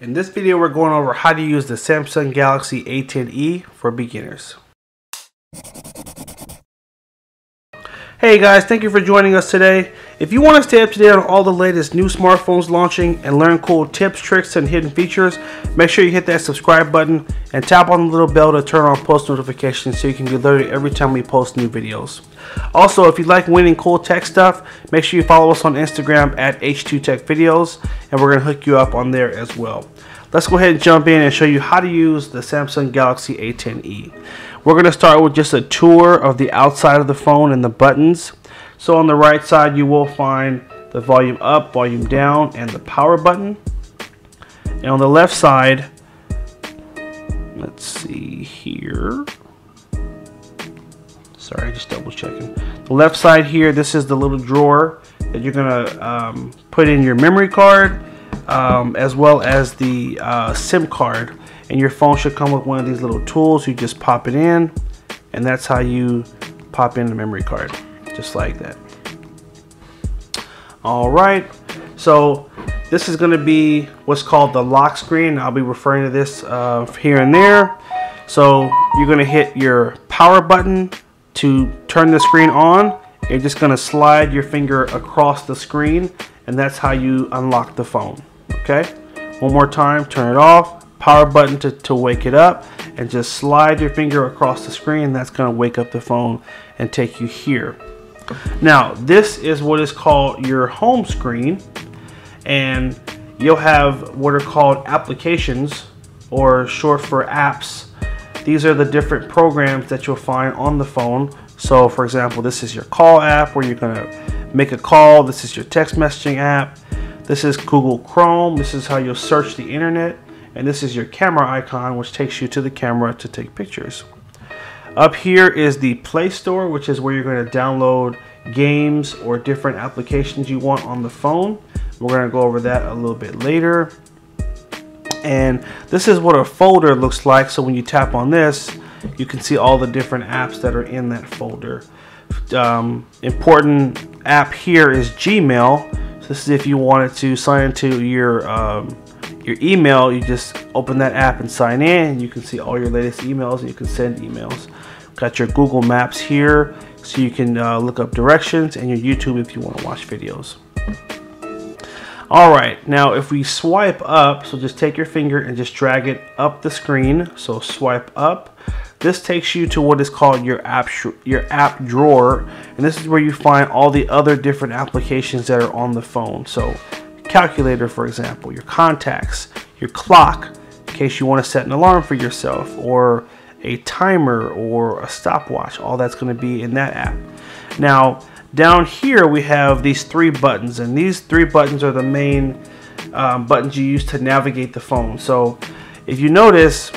In this video, we're going over how to use the Samsung Galaxy A10e for beginners. Hey guys, thank you for joining us today. If you want to stay up to date on all the latest new smartphones launching and learn cool tips, tricks, and hidden features, make sure you hit that subscribe button and tap on the little bell to turn on post notifications so you can get alerted every time we post new videos. Also, if you like winning cool tech stuff, make sure you follow us on Instagram at H2TechVideos, and we're going to hook you up on there as well. Let's go ahead and jump in and show you how to use the Samsung Galaxy A10e. We're going to start with just a tour of the outside of the phone and the buttons. So on the right side, you will find the volume up, volume down, and the power button. And on the left side, let's see here. Sorry, just double checking. The left side here, this is the little drawer that you're going to put in your memory card, as well as the SIM card. And your phone should come with one of these little tools. You just pop it in, and that's how you pop in the memory card, just like that. All right, so this is going to be what's called the lock screen. I'll be referring to this here and there. So you're going to hit your power button to turn the screen on. You're just going to slide your finger across the screen, and that's how you unlock the phone. Okay, one more time, turn it off. Power button to wake it up, and just slide your finger across the screen. That's going to wake up the phone and take you here. Now this is what is called your home screen, and you'll have what are called applications, or short for apps. These are the different programs that you'll find on the phone. So for example, this is your call app where you're going to make a call. This is your text messaging app. This is Google Chrome. This is how you'll search the internet. And this is your camera icon, which takes you to the camera to take pictures. Up here is the Play Store, which is where you're going to download games or different applications you want on the phone. We're going to go over that a little bit later. And this is what a folder looks like. So when you tap on this, you can see all the different apps that are in that folder. Important app here is Gmail. So this is if you wanted to sign into your email. You just open that app and sign in. You can see all your latest emails, and you can send emails. Got your Google Maps here, so you can look up directions, and your YouTube if you want to watch videos. Alright, now if we swipe up, so just take your finger and just drag it up the screen. So swipe up. This takes you to what is called your app drawer, and this is where you find all the other different applications that are on the phone. So calculator, for example, your contacts, your clock, in case you want to set an alarm for yourself, or a timer or a stopwatch. All that's going to be in that app. Now down here we have these three buttons, and these three buttons are the main buttons you use to navigate the phone. So if you notice,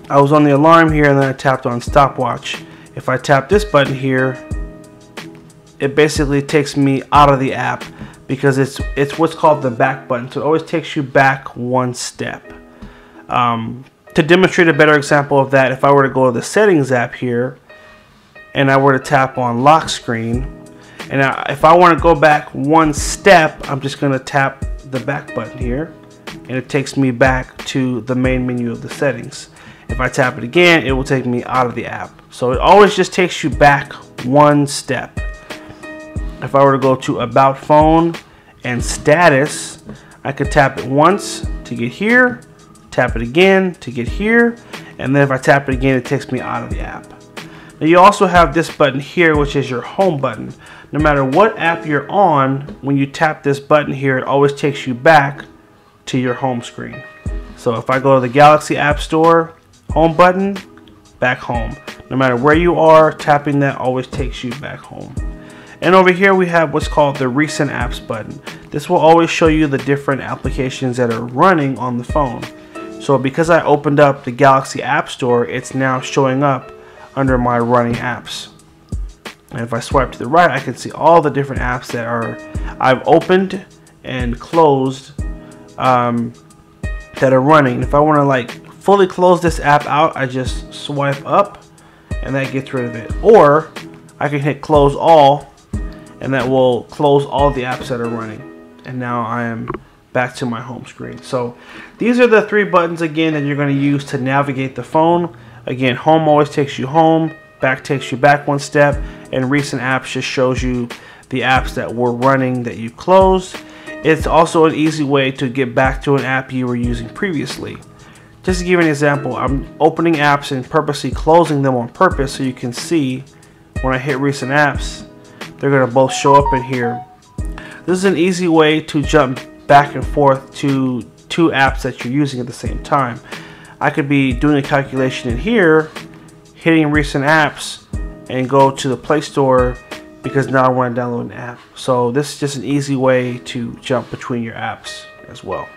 I was on the alarm here, and then I tapped on stopwatch. If I tap this button here, it basically takes me out of the app, because it's what's called the back button. So it always takes you back one step. To demonstrate a better example of that, if I were to go to the settings app here, and I were to tap on lock screen, and if I want to go back one step, I'm just going to tap the back button here, and it takes me back to the main menu of the settings. If I tap it again, it will take me out of the app. So it always just takes you back one step. If I were to go to About Phone and Status, I could tap it once to get here, tap it again to get here, and then if I tap it again, it takes me out of the app. Now you also have this button here, which is your home button. No matter what app you're on, when you tap this button here, it always takes you back to your home screen. So if I go to the Galaxy App Store, home button, back home. No matter where you are, tapping that always takes you back home. And over here we have what's called the recent apps button. This will always show you the different applications that are running on the phone. So because I opened up the Galaxy App Store, it's now showing up under my running apps. And if I swipe to the right, I can see all the different apps that I've opened and closed that are running. If I want to like fully close this app out, I just swipe up, and that gets rid of it. Or I can hit close all, and that will close all the apps that are running. And now I am back to my home screen. So these are the 3 buttons again that you're going to use to navigate the phone. Again, home always takes you home, back takes you back 1 step, and recent apps just shows you the apps that were running that you closed. It's also an easy way to get back to an app you were using previously. Just to give you an example, I'm opening apps and purposely closing them on purpose so you can see when I hit recent apps, they're going to both show up in here. This is an easy way to jump back and forth to 2 apps that you're using at the same time. I could be doing a calculation in here, hitting recent apps, and go to the Play Store because now I want to download an app. So this is just an easy way to jump between your apps as well.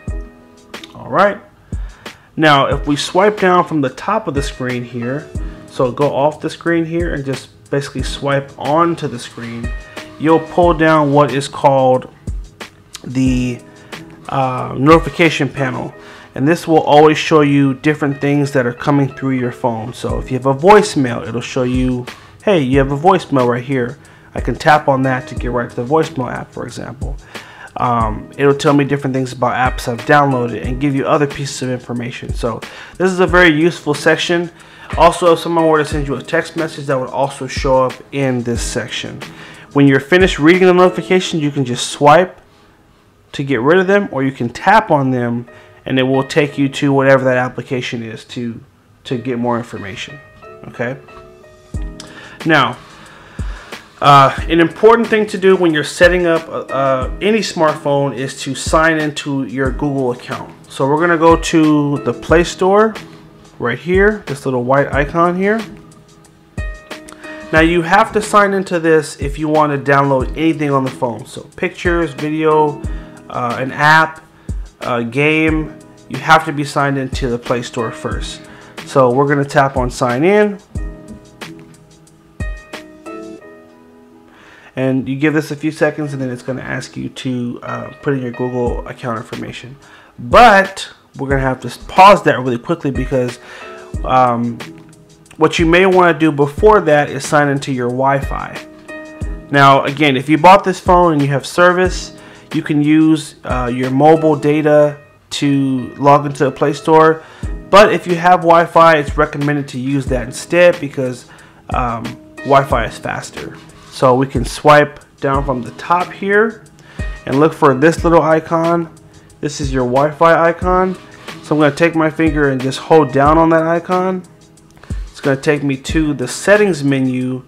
Alright, now if we swipe down from the top of the screen here, so go off the screen here and just basically swipe onto the screen, you'll pull down what is called the notification panel, and this will always show you different things that are coming through your phone. So if you have a voicemail, it'll show you, hey, you have a voicemail right here. I can tap on that to get right to the voicemail app, for example. It'll tell me different things about apps I've downloaded and give you other pieces of information. So this is a very useful section. Also, if someone were to send you a text message, that would also show up in this section. When you're finished reading the notification, you can just swipe to get rid of them, or you can tap on them and it will take you to whatever that application is to get more information. Okay. Now, an important thing to do when you're setting up any smartphone is to sign into your Google account. So we're going to go to the Play Store right here, this little white icon here. Now you have to sign into this if you want to download anything on the phone. So pictures, video, an app, a game, you have to be signed into the Play Store first. So we're going to tap on sign in. And you give this a few seconds and then it's going to ask you to put in your Google account information. But we're going to have to pause that really quickly because what you may want to do before that is sign into your Wi-Fi. Now again, if you bought this phone and you have service, you can use your mobile data to log into the Play Store. But if you have Wi-Fi, it's recommended to use that instead because Wi-Fi is faster. So we can swipe down from the top here and look for this little icon. This is your Wi-Fi icon. So I'm going to take my finger and just hold down on that icon. It's going to take me to the settings menu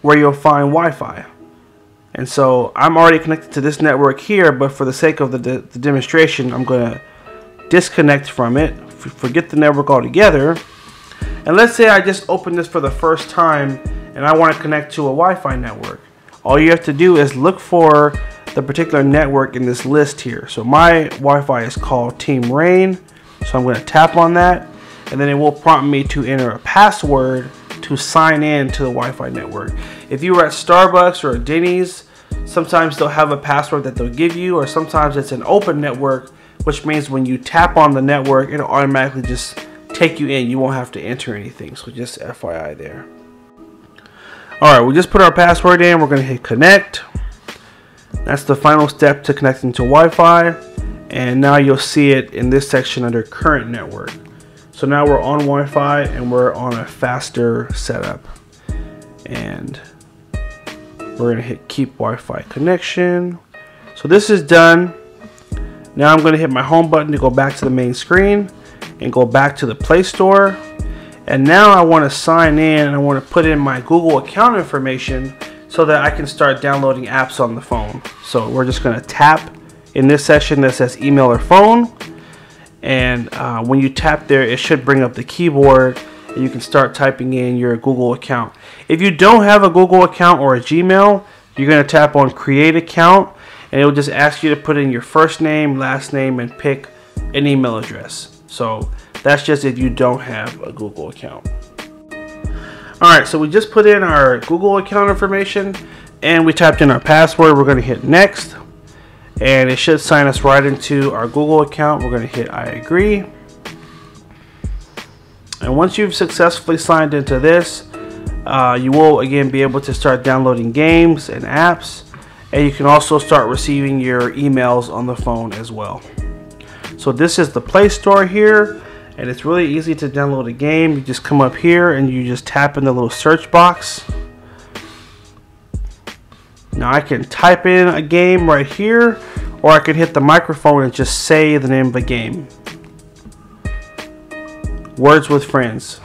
where you'll find Wi-Fi. And so I'm already connected to this network here, but for the sake of the demonstration, I'm going to disconnect from it, forget the network altogether. And let's say I just opened this for the first time and I want to connect to a Wi-Fi network. All you have to do is look for the particular network in this list here. So my Wi-Fi is called Team Rain. So I'm going to tap on that and then it will prompt me to enter a password to sign in to the Wi-Fi network. If you were at Starbucks or Denny's, sometimes they'll have a password that they'll give you, or sometimes it's an open network, which means when you tap on the network, it'll automatically just take you in. You won't have to enter anything. So just FYI there. Alright, we just put our password in. We're going to hit connect. That's the final step to connecting to Wi-Fi. And now you'll see it in this section under current network. So now we're on Wi-Fi and we're on a faster setup. And we're going to hit keep Wi-Fi connection. So this is done. Now I'm going to hit my home button to go back to the main screen and go back to the Play Store. And now I want to sign in and I want to put in my Google account information so that I can start downloading apps on the phone. So we're just going to tap in this section that says email or phone. And when you tap there, it should bring up the keyboard and you can start typing in your Google account. If you don't have a Google account or a Gmail, you're going to tap on create account and it will just ask you to put in your first name, last name, and pick an email address. So that's just if you don't have a Google account. Alright, so we just put in our Google account information and we tapped in our password. We're going to hit next and it should sign us right into our Google account. We're going to hit I agree. And once you've successfully signed into this, you will again be able to start downloading games and apps. and you can also start receiving your emails on the phone as well. So this is the Play Store here, and it's really easy to download a game. You just come up here and you just tap in the little search box. Now I can type in a game right here, or I can hit the microphone and just say the name of the game. Words with Friends.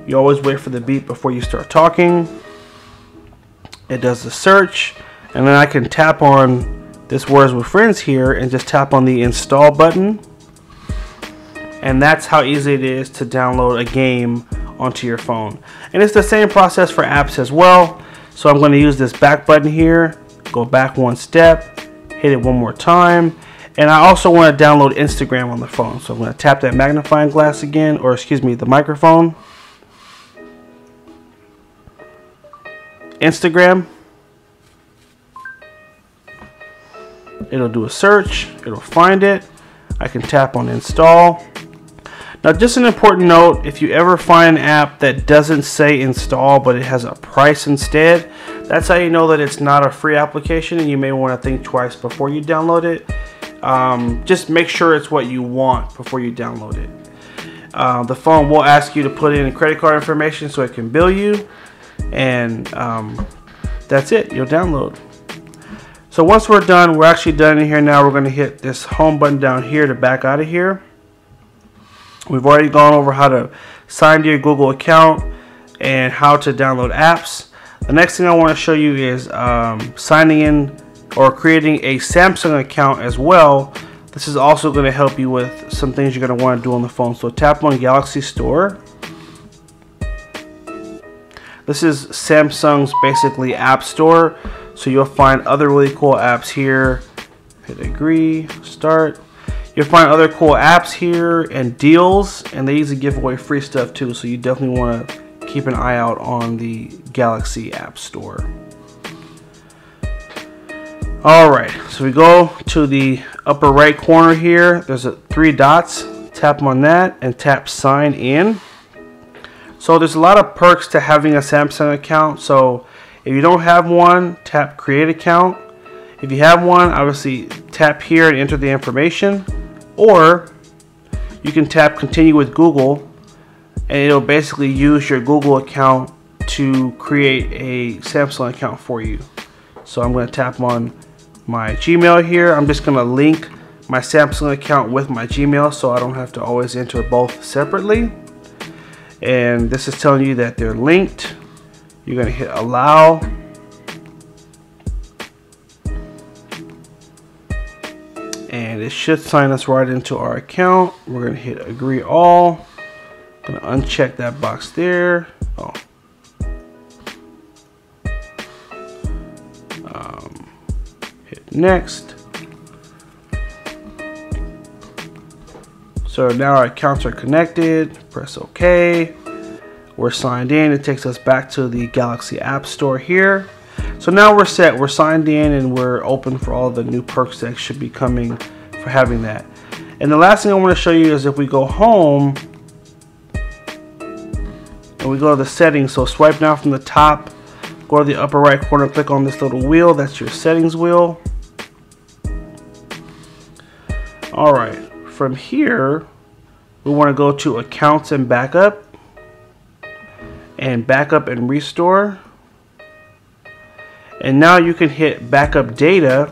You always wait for the beep before you start talking. It does the search, and then I can tap on this Words with Friends here and just tap on the install button, and that's how easy it is to download a game onto your phone. And it's the same process for apps as well. So I'm going to use this back button here, go back one step, hit it one more time, and I also want to download Instagram on the phone. So I'm going to tap that magnifying glass again, or excuse me, the microphone. Instagram. It'll do a search, it'll find it. I can tap on install. Now just an important note, if you ever find an app that doesn't say install but it has a price instead, that's how you know that it's not a free application, and you may want to think twice before you download it. Just make sure it's what you want before you download it. The phone will ask you to put in credit card information so it can bill you, and that's it, you'll download. So once we're done, we're actually done in here now. We're going to hit this home button down here to back out of here. We've already gone over how to sign to your Google account and how to download apps. The next thing I want to show you is signing in or creating a Samsung account as well. This is also going to help you with some things you're going to want to do on the phone. So tap on Galaxy Store. This is Samsung's basically app store. So you'll find other really cool apps here. Hit agree, start. You'll find other cool apps here and deals, and they usually give away free stuff too. So you definitely want to keep an eye out on the Galaxy App Store. Alright, so we go to the upper right corner here. There's three dots. Tap on that and tap sign in. So there's a lot of perks to having a Samsung account. So if you don't have one, tap create account. If you have one, obviously tap here and enter the information, or you can tap continue with Google, and it'll basically use your Google account to create a Samsung account for you. So I'm going to tap on my Gmail here. I'm just going to link my Samsung account with my Gmail so I don't have to always enter both separately. And this is telling you that they're linked. You're going to hit allow. And it should sign us right into our account. We're going to hit agree all. I'm going to uncheck that box there. Oh. Hit next. So now our accounts are connected. Press OK. We're signed in. It takes us back to the Galaxy App Store here. So now we're set. We're signed in and we're open for all the new perks that should be coming for having that. And the last thing I want to show you is if we go home and we go to the settings. So swipe down from the top, go to the upper right corner, click on this little wheel. That's your settings wheel. Alright, from here we want to go to accounts and backup, and backup and restore. And now you can hit backup data,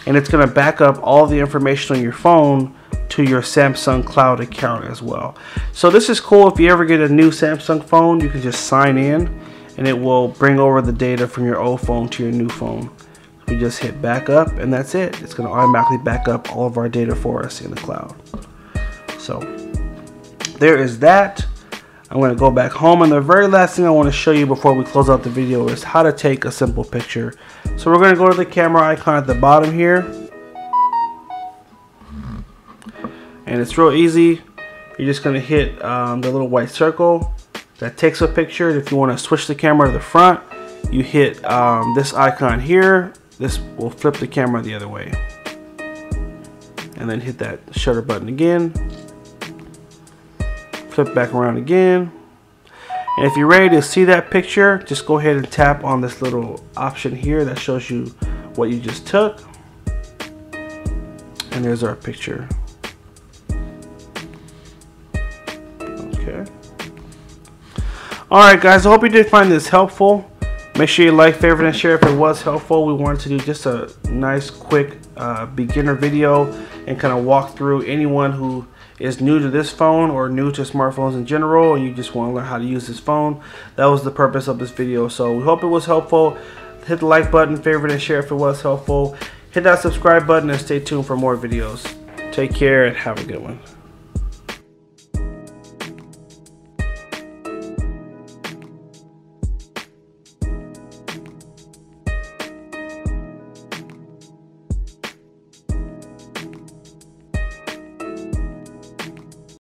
and it's going to back up all the information on your phone to your Samsung Cloud account as well. So this is cool. If you ever get a new Samsung phone, you can just sign in and it will bring over the data from your old phone to your new phone. We just hit backup and that's it. It's going to automatically back up all of our data for us in the cloud. So there is that. I'm going to go back home, and the very last thing I want to show you before we close out the video is how to take a simple picture. So we're going to go to the camera icon at the bottom here, and it's real easy. You're just going to hit the little white circle that takes a picture. If you want to switch the camera to the front, you hit this icon here. This will flip the camera the other way, and then hit that shutter button again. Flip back around again, And if you're ready to see that picture, just go ahead and tap on this little option here that shows you what you just took. And there's our picture. Okay. Alright guys, I hope you did find this helpful. Make sure you like, favorite, and share if it was helpful. We wanted to do just a nice, quick beginner video and kind of walk through anyone who is new to this phone or new to smartphones in general and you just want to learn how to use this phone. That was the purpose of this video. So we hope it was helpful. Hit the like button, favorite, and share if it was helpful. Hit that subscribe button and stay tuned for more videos. Take care and have a good one.